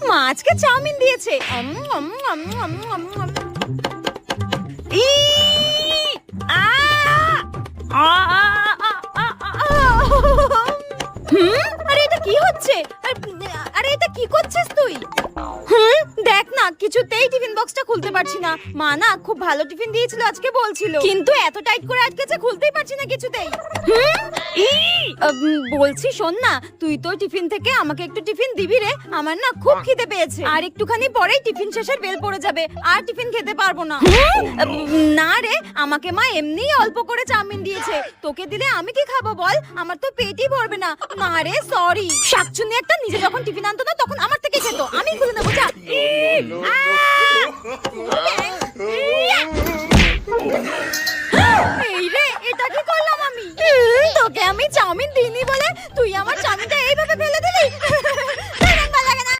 মা আজকে চাউমিন দিয়েছে। ই আ আ আরে এটা কি হচ্ছে? আরে এটা কি করছিস তুই? দেখ না, কিছুতেই টিফিন বক্সটা খুলতে পারছি না। মা না খুব ভালো টিফিন দিয়েছিল আজকে বলছিল, কিন্তু এত টাইট করে আটকেছে খুলতেই পারছি না কিছুতেই। বলছি শোন না, তুই তো টিফিন থেকে আমাকে একটু টিফিন দিবি রে। আমার না খুব খিদে পেয়েছে, আর একটুখানি পরেই টিফিন শেষের বেল পড়ে যাবে, আর টিফিন খেতে পারবো না। না রে, আমাকে মা এমনিই অল্প করে চাউমিন দিয়েছে, তোকে দিলে আমি কি খাবো বল? আমার তো পেটই ভরবে না। মা রে সরি, শাকচুনি একটা, নিজে যখন টিফিন আনতো না তখন আমার থেকে